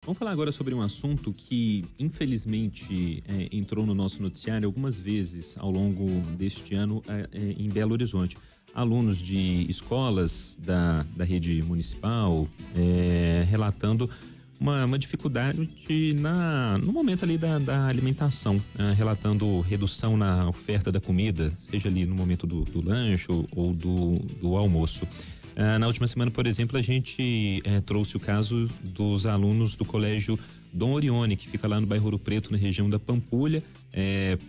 Vamos falar agora sobre um assunto que, infelizmente, entrou no nosso noticiário algumas vezes ao longo deste ano em Belo Horizonte. Alunos de escolas da rede municipal relatando uma dificuldade no momento ali da alimentação, relatando redução na oferta da comida, seja ali no momento do lanche ou do almoço. Na última semana, por exemplo, a gente trouxe o caso dos alunos do colégio Dom Orione, que fica lá no bairro Ouro Preto, na região da Pampulha,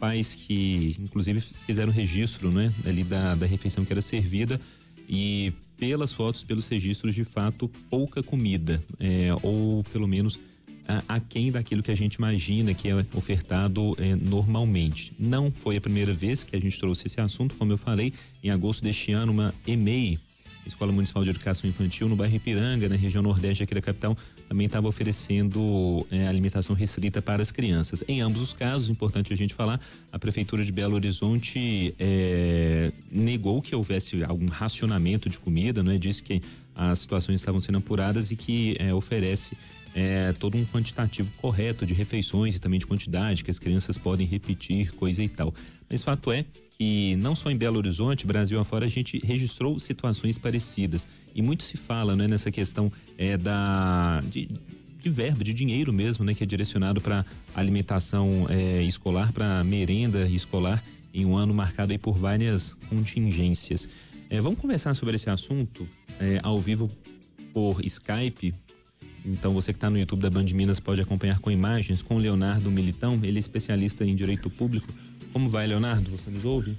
pais que inclusive fizeram registro, né, ali da refeição que era servida, e pelas fotos, pelos registros, de fato, pouca comida, ou pelo menos aquém daquilo que a gente imagina que é ofertado normalmente. Não foi a primeira vez que a gente trouxe esse assunto, como eu falei, em agosto deste ano, uma EMEI, Escola Municipal de Educação Infantil, no bairro Ipiranga, na região nordeste aqui da capital, também estava oferecendo alimentação restrita para as crianças. Em ambos os casos, importante a gente falar, a Prefeitura de Belo Horizonte negou que houvesse algum racionamento de comida, né? Disse que as situações estavam sendo apuradas e que oferece todo um quantitativo correto de refeições e também de quantidade que as crianças podem repetir, coisa e tal. Mas fato é que não só em Belo Horizonte, Brasil afora, a gente registrou situações parecidas. E muito se fala, né, nessa questão de verba, de dinheiro mesmo, né, que é direcionado para alimentação escolar, para merenda escolar, em um ano marcado aí por várias contingências. Vamos conversar sobre esse assunto ao vivo por Skype. Então você que está no YouTube da Band Minas pode acompanhar com imagens com o Leonardo Militão, ele é especialista em direito público. Como vai, Leonardo? Você nos ouve?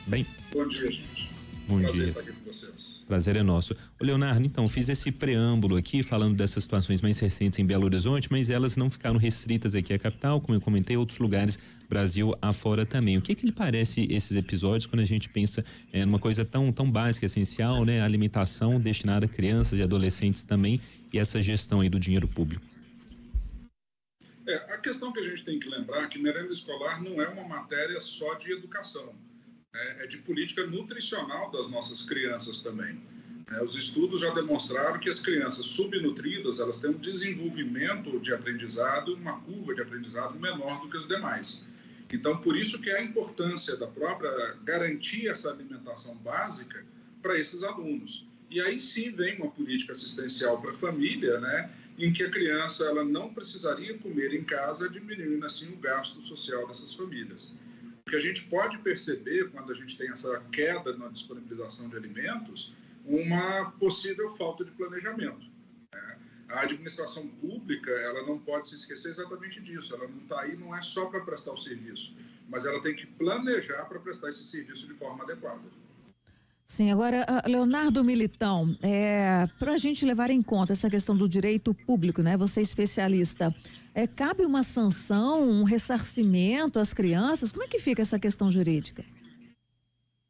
Bem? Bom dia, gente. Bom Prazer dia. estar aqui com vocês. Prazer é nosso. Ô, Leonardo, então, fiz esse preâmbulo aqui falando dessas situações mais recentes em Belo Horizonte, mas elas não ficaram restritas aqui à capital, como eu comentei, outros lugares, Brasil afora também. O que lhe parece esses episódios quando a gente pensa numa coisa tão básica, essencial, né? A alimentação destinada a crianças e adolescentes também, e essa gestão aí do dinheiro público? A questão que a gente tem que lembrar é que merenda escolar não é uma matéria só de educação, é de política nutricional das nossas crianças também. Os estudos já demonstraram que as crianças subnutridas, elas têm um desenvolvimento de aprendizado, uma curva de aprendizado menor do que os demais. Então, por isso que é a importância da própria garantir essa alimentação básica para esses alunos. E aí sim vem uma política assistencial para a família, né, em que a criança ela não precisaria comer em casa, diminuindo assim o gasto social dessas famílias. O que a gente pode perceber quando a gente tem essa queda na disponibilização de alimentos, uma possível falta de planejamento. A administração pública ela não pode se esquecer exatamente disso, ela não está aí, não é só para prestar o serviço, mas ela tem que planejar para prestar esse serviço de forma adequada. Sim, agora, Leonardo Militão, para a gente levar em conta essa questão do direito público, né? Você é especialista, cabe uma sanção, um ressarcimento às crianças? Como é que fica essa questão jurídica?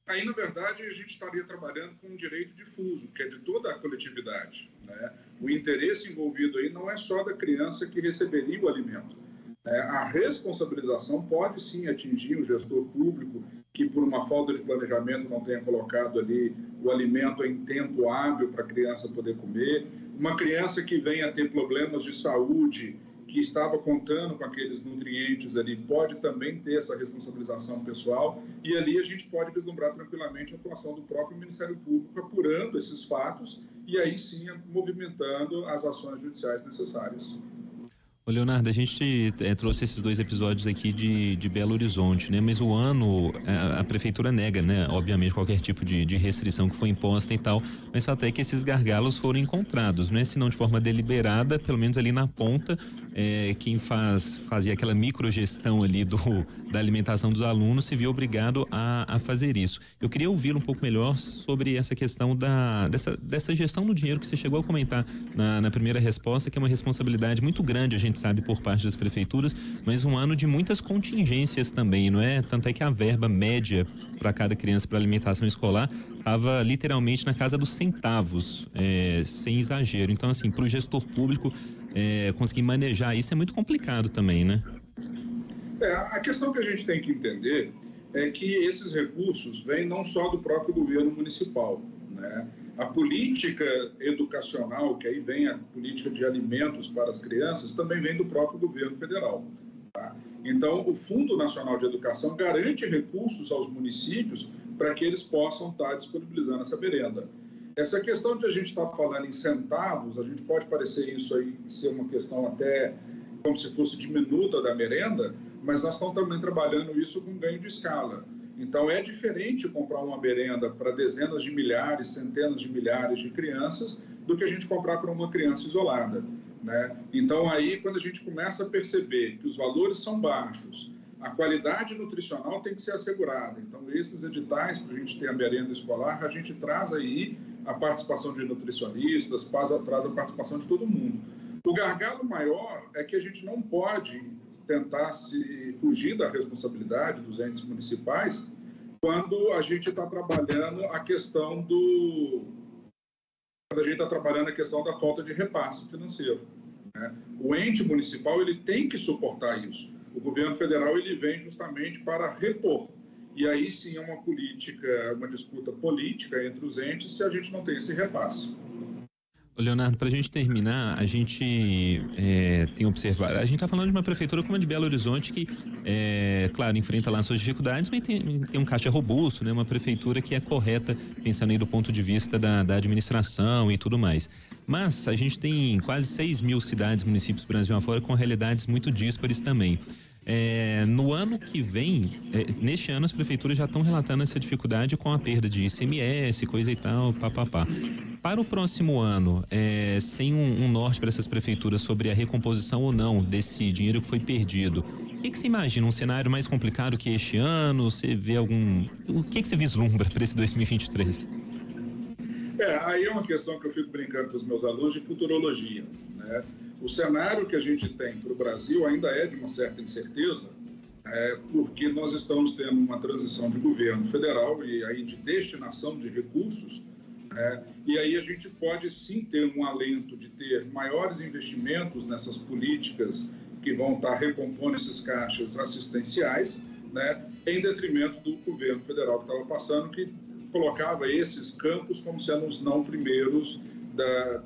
Aí, na verdade, a gente estaria trabalhando com um direito difuso, que é de toda a coletividade, né? O interesse envolvido aí não é só da criança que receberia o alimento. A responsabilização pode sim atingir o gestor público que por uma falta de planejamento não tenha colocado ali o alimento em tempo hábil para a criança poder comer, uma criança que venha a ter problemas de saúde, que estava contando com aqueles nutrientes ali, pode também ter essa responsabilização pessoal, e ali a gente pode vislumbrar tranquilamente a atuação do próprio Ministério Público apurando esses fatos e aí sim movimentando as ações judiciais necessárias. Ô, Leonardo, a gente trouxe esses dois episódios aqui de Belo Horizonte, né? Mas o ano, a prefeitura nega, né? Obviamente, qualquer tipo de restrição que foi imposta e tal, mas o fato é que esses gargalos foram encontrados, né? Se não de forma deliberada, pelo menos ali na ponta, quem fazia aquela microgestão ali da alimentação dos alunos se viu obrigado a fazer isso. Eu queria ouvi-lo um pouco melhor sobre essa questão dessa gestão do dinheiro que você chegou a comentar na primeira resposta, que é uma responsabilidade muito grande, a gente sabe, por parte das prefeituras, mas um ano de muitas contingências também, não é? Tanto é que a verba média para cada criança para alimentação escolar estava literalmente na casa dos centavos, sem exagero. Então, assim, para o gestor público conseguir manejar isso é muito complicado também, né? A questão que a gente tem que entender é que esses recursos vêm não só do próprio governo municipal, né? A política educacional, que aí vem a política de alimentos para as crianças, também vem do próprio governo federal. Tá? Então, o Fundo Nacional de Educação garante recursos aos municípios para que eles possam estar disponibilizando essa merenda. Essa questão de a gente estar falando em centavos, a gente pode parecer isso aí ser uma questão até como se fosse diminuta da merenda, mas nós estamos também trabalhando isso com ganho de escala. Então, é diferente comprar uma merenda para dezenas de milhares, centenas de milhares de crianças do que a gente comprar para uma criança isolada, né? Então, aí, quando a gente começa a perceber que os valores são baixos, a qualidade nutricional tem que ser assegurada. Então, esses editais, para a gente ter a merenda escolar, a gente traz aí a participação de nutricionistas, traz a participação de todo mundo. O gargalo maior é que a gente não pode tentar se fugir da responsabilidade dos entes municipais quando a gente está trabalhando a questão da falta de repasse financeiro, né? O ente municipal ele tem que suportar isso. O governo federal ele vem justamente para repor. E aí sim é uma disputa política entre os entes se a gente não tem esse repasse. Leonardo, para a gente terminar, a gente tem observado, a gente está falando de uma prefeitura como a de Belo Horizonte que, claro, enfrenta lá suas dificuldades, mas tem um caixa robusto, né? Uma prefeitura que é correta, pensando aí do ponto de vista da administração e tudo mais. Mas a gente tem quase 6 mil cidades, municípios Brasil afora com realidades muito díspares também. No ano que vem, neste ano as prefeituras já estão relatando essa dificuldade com a perda de ICMS, coisa e tal, papapá. Para o próximo ano, sem um norte para essas prefeituras sobre a recomposição ou não desse dinheiro que foi perdido, o que você imagina? Um cenário mais complicado que este ano? Você vê o que você vislumbra para esse 2023? Aí é uma questão que eu fico brincando com os meus alunos de futurologia, né? O cenário que a gente tem para o Brasil ainda é de uma certa incerteza, porque nós estamos tendo uma transição de governo federal e aí de destinação de recursos, e aí a gente pode sim ter um alento de ter maiores investimentos nessas políticas que vão estar recompondo esses caixas assistenciais, né, em detrimento do governo federal que estava passando, que colocava esses campos como sendo os não primeiros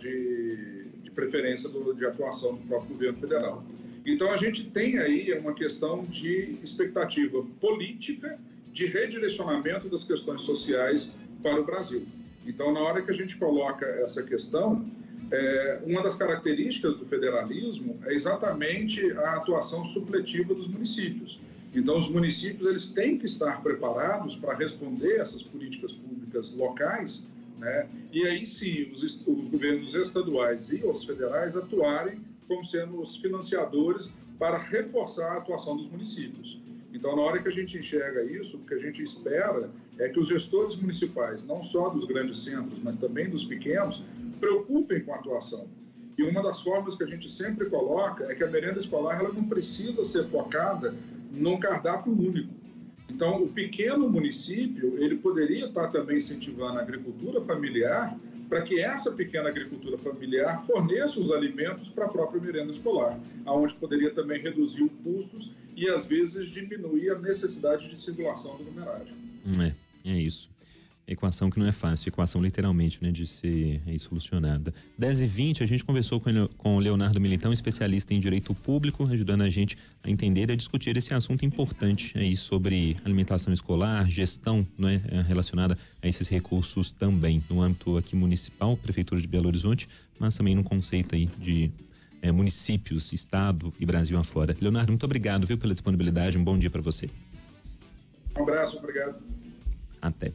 de preferência de atuação do próprio governo federal. Então, a gente tem aí uma questão de expectativa política de redirecionamento das questões sociais para o Brasil. Então, na hora que a gente coloca essa questão, uma das características do federalismo é exatamente a atuação supletiva dos municípios. Então, os municípios eles têm que estar preparados para responder essas políticas públicas locais, né? E aí sim, os governos estaduais e os federais atuarem como sendo os financiadores para reforçar a atuação dos municípios. Então, na hora que a gente enxerga isso, o que a gente espera é que os gestores municipais, não só dos grandes centros, mas também dos pequenos, preocupem com a atuação. E uma das formas que a gente sempre coloca é que a merenda escolar ela não precisa ser focada num cardápio único. Então, o pequeno município, ele poderia estar também incentivando a agricultura familiar para que essa pequena agricultura familiar forneça os alimentos para a própria merenda escolar, aonde poderia também reduzir os custos e, às vezes, diminuir a necessidade de circulação do numerário. É isso. Equação que não é fácil, equação literalmente, né, de ser solucionada. 10h20, a gente conversou com o Leonardo Militão, especialista em direito público, ajudando a gente a entender e a discutir esse assunto importante aí sobre alimentação escolar, gestão, né, relacionada a esses recursos também, no âmbito aqui municipal, Prefeitura de Belo Horizonte, mas também no conceito aí de municípios, estado e Brasil afora. Leonardo, muito obrigado, viu, pela disponibilidade, um bom dia para você. Um abraço, obrigado. Até.